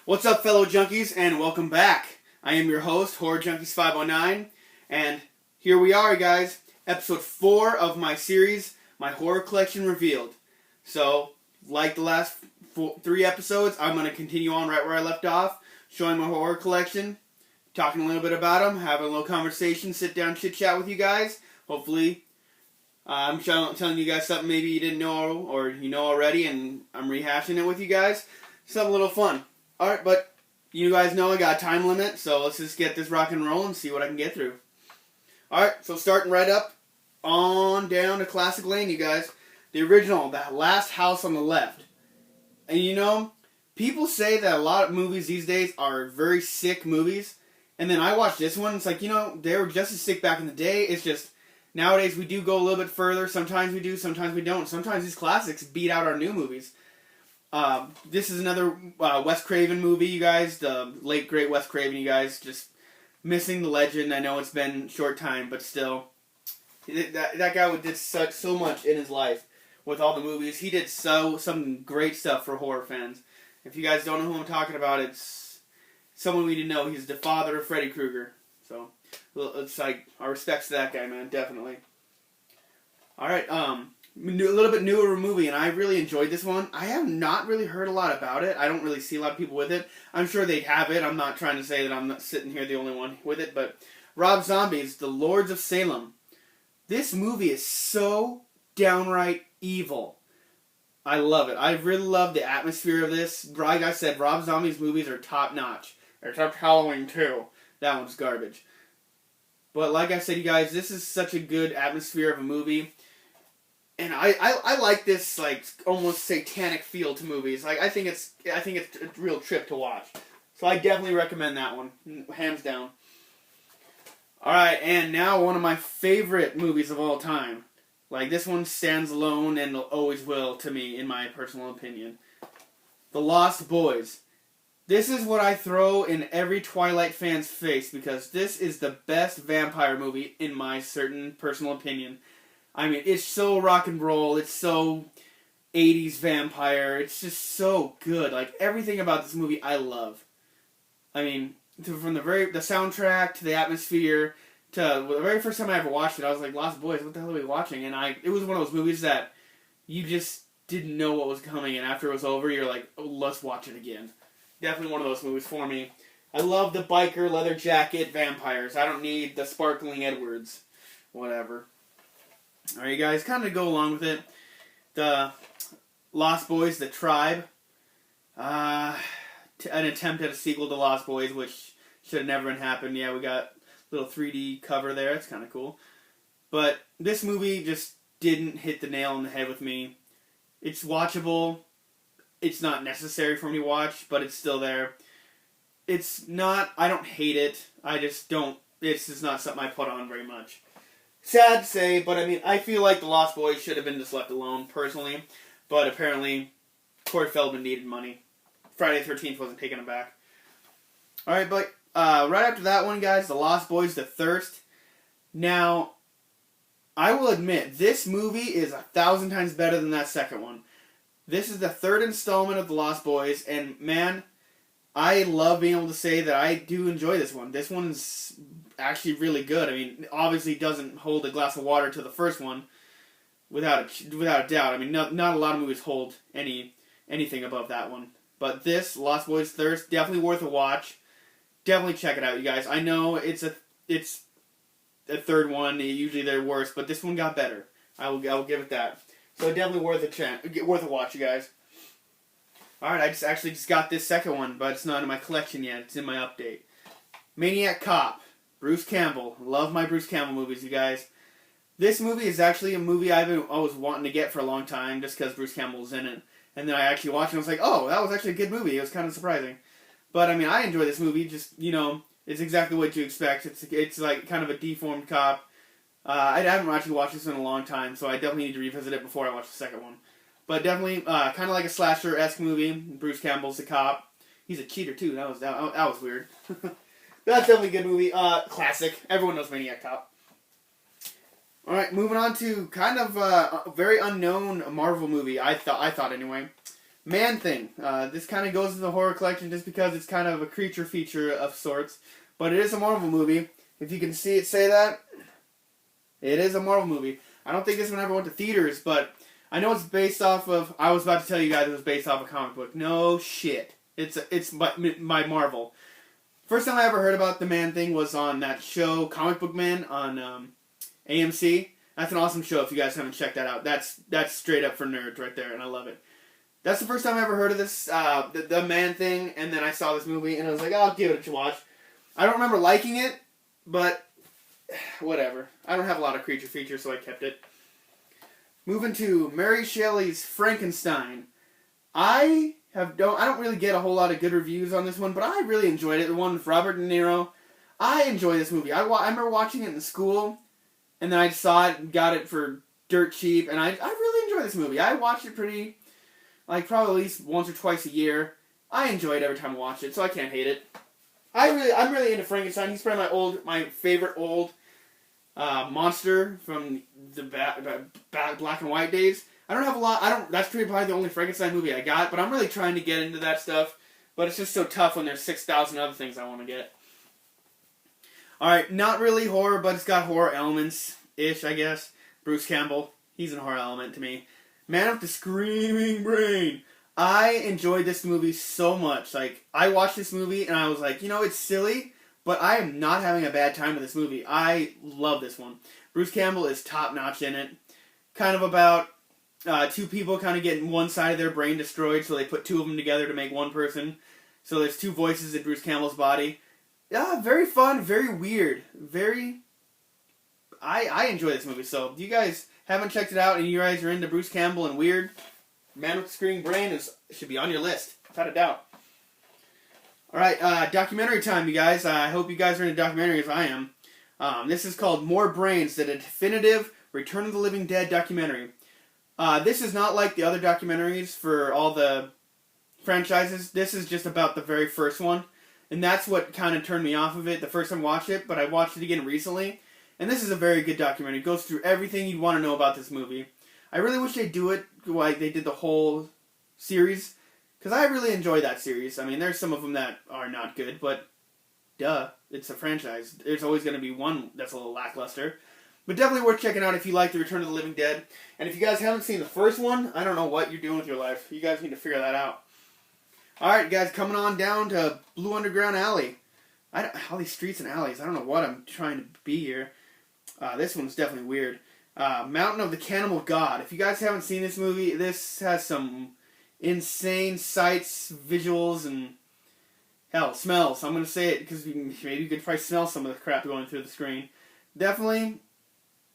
What's up, fellow junkies, and welcome back. I am your host, Horror Junkies 509, and here we are, guys, episode 4 of my series, my horror collection Revealed. So, like the last 3 episodes, I'm going to continue on right where I left off, showing my horror collection, talking a little bit about them, having a little conversation, sit down, chit-chat with you guys. Hopefully, I'm telling you guys something maybe you didn't know or you know already, and I'm rehashing it with you guys. Something a little fun. Alright, but you guys know I got a time limit, so let's just get this rock and roll and see what I can get through. Alright, so starting right up on down to Classic Lane, you guys. The original, that last house on the left. And you know, people say that a lot of movies these days are very sick movies. And then I watched this one, it's like, you know, they were just as sick back in the day. It's just, nowadays we do go a little bit further. Sometimes we do, sometimes we don't. Sometimes these classics beat out our new movies. This is another Wes Craven movie, you guys. The late, great Wes Craven, you guys. Just missing the legend. I know it's been a short time, but still. That guy did so much in his life with all the movies. He did some great stuff for horror fans. If you guys don't know who I'm talking about, it's someone we didn't know. He's the father of Freddy Krueger. So, it's like, our respects to that guy, man. Definitely. Alright, a little bit newer movie, and I really enjoyed this one. I have not really heard a lot about it. I don't really see a lot of people with it. I'm sure they have it. I'm not trying to say that I'm not sitting here the only one with it, but Rob Zombie's The Lords of Salem. This movie is so downright evil. I love it. I really love the atmosphere of this. Like I said, Rob Zombie's movies are top-notch. Except Halloween 2. That one's garbage. But like I said, you guys, this is such a good atmosphere of a movie. And I like this, like, almost satanic feel to movies. Like, I think it's a real trip to watch. So I definitely recommend that one, hands down. Alright, and now one of my favorite movies of all time. Like, this one stands alone and always will to me, in my personal opinion. The Lost Boys. This is what I throw in every Twilight fan's face, because this is the best vampire movie, in my certain personal opinion. I mean, it's so rock and roll, it's so 80s vampire, it's just so good. Like, everything about this movie I love. I mean, from the soundtrack, to the atmosphere, to the very first time I ever watched it, I was like, Lost Boys, what the hell are we watching? And it was one of those movies that you just didn't know what was coming, and after it was over, you're like, oh, let's watch it again. Definitely one of those movies for me. I love the biker, leather jacket, vampires. I don't need the sparkling Edwards. Whatever. Alright, you guys, kind of go along with it. The Lost Boys, The Tribe. An attempt at a sequel to Lost Boys, which should have never happened. Yeah, we got a little 3D cover there. It's kind of cool. But this movie just didn't hit the nail on the head with me. It's watchable. It's not necessary for me to watch, but it's still there. It's not, I don't hate it. I just don't, it's just not something I put on very much. Sad to say, but I mean, I feel like The Lost Boys should have been just left alone, personally. But apparently, Corey Feldman needed money. Friday the 13th wasn't taking him back. Alright, but right after that one, guys, The Lost Boys, The Thirst. Now, I will admit, this movie is 1,000 times better than that second one. This is the third installment of The Lost Boys, and man, I love being able to say that I do enjoy this one. This one's actually really good. I mean, obviously doesn't hold a glass of water to the first one, without a doubt. I mean, not a lot of movies hold anything above that one. But this, Lost Boys Thirst, definitely worth a watch. Definitely check it out, you guys. I know it's a third one. Usually they're worse, but this one got better. I will give it that. So definitely worth a watch, you guys. Alright, I just got this second one, but it's not in my collection yet. It's in my update. Maniac Cop. Bruce Campbell. Love my Bruce Campbell movies, you guys. This movie is actually a movie I was wanting to get for a long time, just because Bruce Campbell's in it. And then I actually watched it and I was like, oh, that was actually a good movie. It was kind of surprising. But, I mean, I enjoy this movie. Just, you know, it's exactly what you expect. It's like kind of a deformed cop. I haven't actually watched this in a long time, so I definitely need to revisit it before I watch the second one. But definitely, kind of like a slasher-esque movie. Bruce Campbell's the cop. He's a cheater, too. That was weird. That's definitely a good movie. Classic. Everyone knows Maniac Cop. Alright, moving on to kind of a very unknown Marvel movie, I thought anyway. Man-Thing. This kind of goes to the horror collection just because it's kind of a creature feature of sorts. But it is a Marvel movie. If you can see it say that, it is a Marvel movie. I don't think this one ever went to theaters, but I know it's based off of... I was about to tell you guys it was based off a comic book. No shit. It's by Marvel. First time I ever heard about the Man-Thing was on that show, Comic Book Man, on AMC. That's an awesome show if you guys haven't checked that out. That's straight up for nerds right there, and I love it. That's the first time I ever heard of this, the Man-Thing, and then I saw this movie, and I was like, I'll give it a watch. I don't remember liking it, but whatever. I don't have a lot of creature features, so I kept it. Moving to Mary Shelley's Frankenstein. I don't really get a whole lot of good reviews on this one, but I really enjoyed it. The one with Robert De Niro. I enjoy this movie. I remember watching it in school, and then I saw it and got it for dirt cheap, and I really enjoy this movie. I watch it probably at least once or twice a year. I enjoy it every time I watch it, so I can't hate it. I'm really into Frankenstein. He's probably my favorite old monster from the black and white days. I don't have a lot. That's probably the only Frankenstein movie I got, but I'm really trying to get into that stuff. But it's just so tough when there's 6,000 other things I want to get. Alright, not really horror, but it's got horror elements-ish, I guess. Bruce Campbell, he's a horror element to me. Man with the Screaming Brain. I enjoyed this movie so much. I watched this movie and I was like, it's silly, but I am not having a bad time with this movie. I love this one. Bruce Campbell is top-notch in it. Kind of about two people kind of getting one side of their brain destroyed, so they put two of them together to make one person. So there's two voices in Bruce Campbell's body. Yeah, very fun, very weird, I enjoy this movie, so if you guys haven't checked it out and you guys are into Bruce Campbell and weird, Man with the Screaming Brain should be on your list, without a doubt. Alright, documentary time, you guys. I hope you guys are into documentaries as I am. This is called More Brains, the definitive Return of the Living Dead documentary. This is not like the other documentaries for all the franchises. This is just about the very first one. And that's what kind of turned me off of it the first time I watched it, but I watched it again recently. And this is a very good documentary. It goes through everything you'd want to know about this movie. I really wish they'd do it like they did the whole series, because I really enjoy that series. I mean, there's some of them that are not good, but duh, it's a franchise. There's always going to be one that's a little lackluster. But definitely worth checking out if you like The Return of the Living Dead. And if you guys haven't seen the first one, I don't know what you're doing with your life. You guys need to figure that out. Alright, guys, coming on down to Blue Underground Alley. All these streets and alleys, I don't know what I'm trying to be here. This one's definitely weird. Mountain of the Cannibal God. If you guys haven't seen this movie, this has some insane sights, visuals, and hell, smells. I'm going to say it because maybe you could probably smell some of the crap going through the screen. Definitely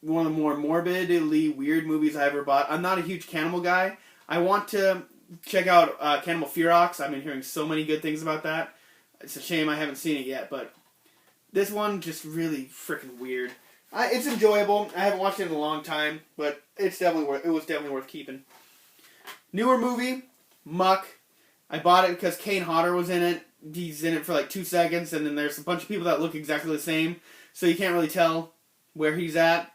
one of the more morbidly weird movies I ever bought. I'm not a huge cannibal guy. I want to check out Cannibal Ferox. I've been hearing so many good things about that. It's a shame I haven't seen it yet, but this one just really freaking weird. It's enjoyable. I haven't watched it in a long time, but it was definitely worth keeping. Newer movie, Muck. I bought it because Kane Hodder was in it. He's in it for like 2 seconds, and then there's a bunch of people that look exactly the same, so you can't really tell where he's at.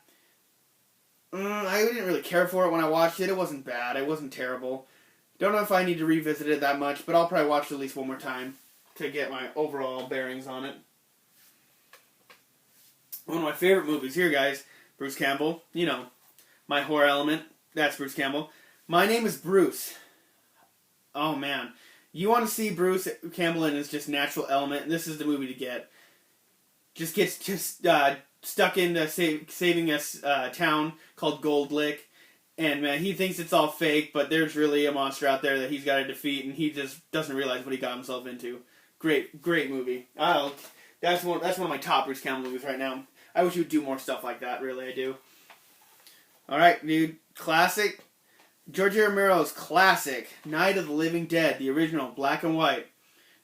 I didn't really care for it when I watched it. It wasn't bad. It wasn't terrible. Don't know if I need to revisit it that much, but I'll probably watch it at least one more time to get my overall bearings on it. One of my favorite movies here, guys. Bruce Campbell. My horror element. That's Bruce Campbell. My Name is Bruce. Oh, man. You want to see Bruce Campbell in his just natural element, and this is the movie to get. Just gets stuck into saving a town called Gold Lick. And, man, he thinks it's all fake, but there's really a monster out there that he's got to defeat, and he just doesn't realize what he got himself into. Great movie. That's one of my top Bruce Campbell movies right now. I wish he would do more stuff like that, really, I do. Alright, dude. Classic. George A. Romero's classic, Night of the Living Dead, the original, black and white.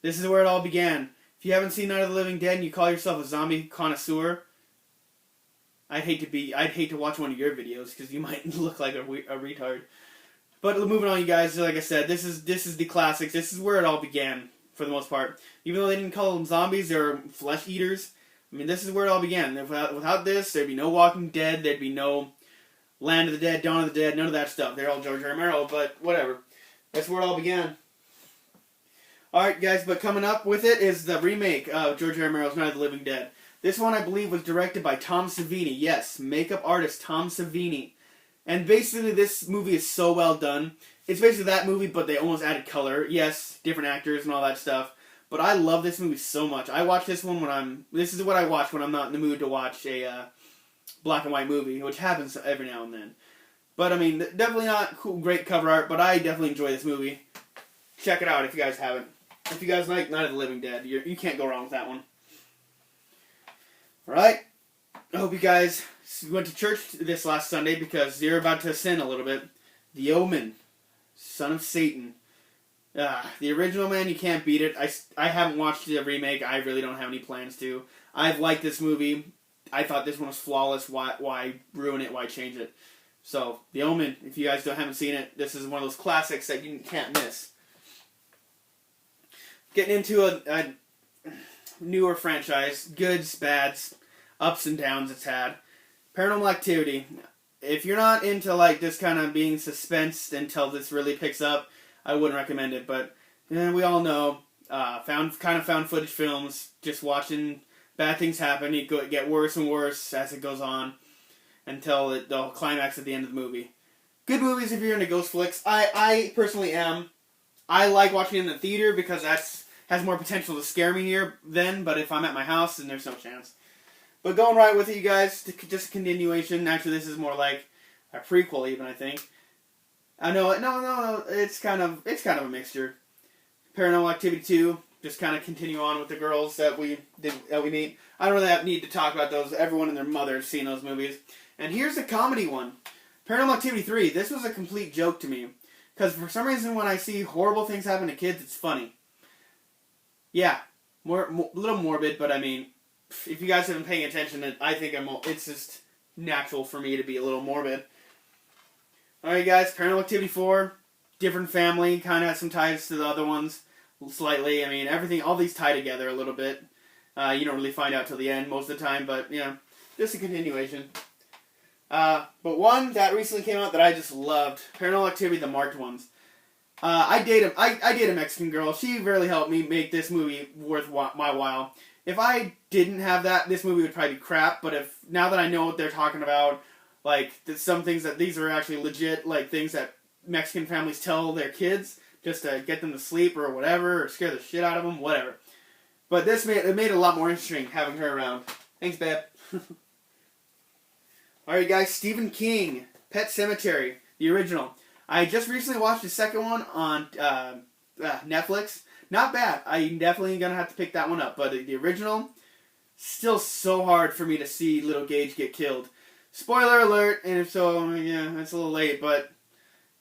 This is where it all began. If you haven't seen Night of the Living Dead and you call yourself a zombie connoisseur, I'd hate to watch one of your videos because you might look like a retard. But moving on, you guys, like I said, this is the classics. This is where it all began, for the most part. Even though they didn't call them zombies, they're flesh eaters. I mean, this is where it all began. Without this, there'd be no Walking Dead, there'd be no Land of the Dead, Dawn of the Dead, none of that stuff. They're all George A. Romero, but whatever. That's where it all began. Alright, guys, but coming up with it is the remake of George R. Romero's Night of the Living Dead. This one, I believe, was directed by Tom Savini. Yes, makeup artist Tom Savini. And basically, this movie is so well done. It's basically that movie, but they almost added color. Yes, different actors and all that stuff. But I love this movie so much. I watch this one when I'm... This is what I watch when I'm not in the mood to watch a black and white movie, which happens every now and then. But, I mean, definitely not cool, great cover art, but I definitely enjoy this movie. Check it out if you guys haven't. If you guys like Night of the Living Dead, you can't go wrong with that one. Alright, I hope you guys went to church this last Sunday because you're about to sin a little bit. The Omen, Son of Satan. The original, man, you can't beat it. I haven't watched the remake. I really don't have any plans to. I've liked this movie. I thought this one was flawless. Why ruin it? Why change it? So, The Omen, if you guys haven't seen it, this is one of those classics that you can't miss. Getting into a newer franchise, goods, bads, ups and downs it's had. Paranormal Activity. If you're not into like this kind of being suspensed until this really picks up, I wouldn't recommend it. But we all know, found footage films, just watching bad things happen. It get worse and worse as it goes on until the climax at the end of the movie. Good movies if you're into ghost flicks. I personally am. I like watching it in the theater because has more potential to scare me here then, but if I'm at my house, then there's no chance. But going right with it, you guys, just a continuation. Actually, this is more like a prequel, even, I think. I know, no, it's kind of a mixture. Paranormal Activity 2, just kind of continue on with the girls that we meet. I don't really need to talk about those. Everyone and their mother has seen those movies. And here's a comedy one. Paranormal Activity 3, this was a complete joke to me. Because for some reason, when I see horrible things happen to kids, it's funny. Yeah, a little morbid, but I mean, if you guys have been paying attention, I think it's just natural for me to be a little morbid. Alright guys, Paranormal Activity 4, different family, kind of has some ties to the other ones, slightly. I mean, all these tie together a little bit. You don't really find out till the end most of the time, but, just a continuation. But one that recently came out that I just loved, Paranormal Activity, the marked ones. I date a Mexican girl. She really helped me make this movie worth my while. If I didn't have that, this movie would probably be crap. But now that I know what they're talking about, like some things that these are actually legit, like things that Mexican families tell their kids just to get them to sleep or whatever, or scare the shit out of them, whatever. But this made it a lot more interesting having her around. Thanks, babe. Alright, guys, Stephen King, Pet Sematary, the original. I just recently watched the second one on Netflix. Not bad. I'm definitely going to have to pick that one up. But the original, still so hard for me to see little Gage get killed. Spoiler alert, and if so, yeah, it's a little late. But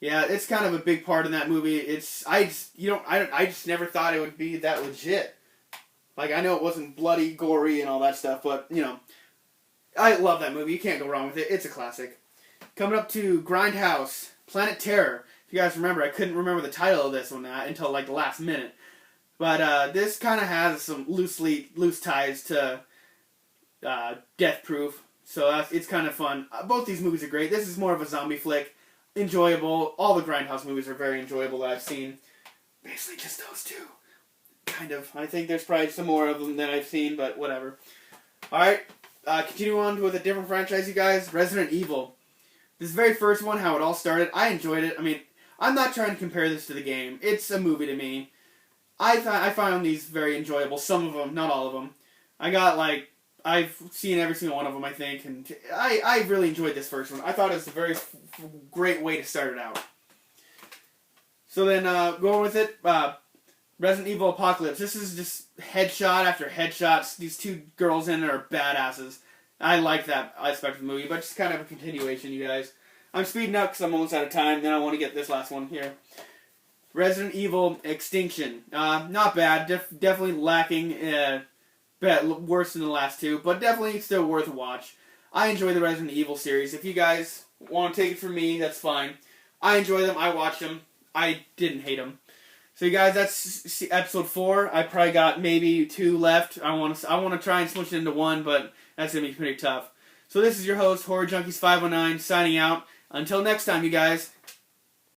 yeah, it's kind of a big part in that movie. I just never thought it would be that legit. Like, I know it wasn't bloody, gory, and all that stuff, but I love that movie. You can't go wrong with it. It's a classic. Coming up to Grindhouse, Planet Terror. If you guys remember, I couldn't remember the title of this one until like the last minute. But this kind of has some loose ties to Death Proof, so it's kind of fun. Both these movies are great. This is more of a zombie flick, enjoyable. All the Grindhouse movies are very enjoyable that I've seen. Basically, just those two, kind of. I think there's probably some more of them that I've seen, but whatever. All right, continue on with a different franchise, you guys. Resident Evil. This very first one, how it all started, I enjoyed it. I mean, I'm not trying to compare this to the game. It's a movie to me. I found these very enjoyable. Some of them, not all of them. I've seen every single one of them, I think, and I really enjoyed this first one. I thought it was a very great way to start it out. So then, going with it, Resident Evil Apocalypse. This is just headshot after headshots. These two girls in it are badasses. I like that aspect of the movie, but just kind of a continuation, you guys. I'm speeding up because I'm almost out of time, then I want to get this last one here. Resident Evil Extinction. Not bad. Definitely lacking, worse than the last two, but definitely still worth a watch. I enjoy the Resident Evil series. If you guys want to take it from me, that's fine. I enjoy them. I watch them. I didn't hate them. So you guys, that's episode 4. I probably got maybe 2 left. I want to try and switch it into 1, but that's going to be pretty tough. So this is your host, Horror Junkies 509, signing out. Until next time, you guys.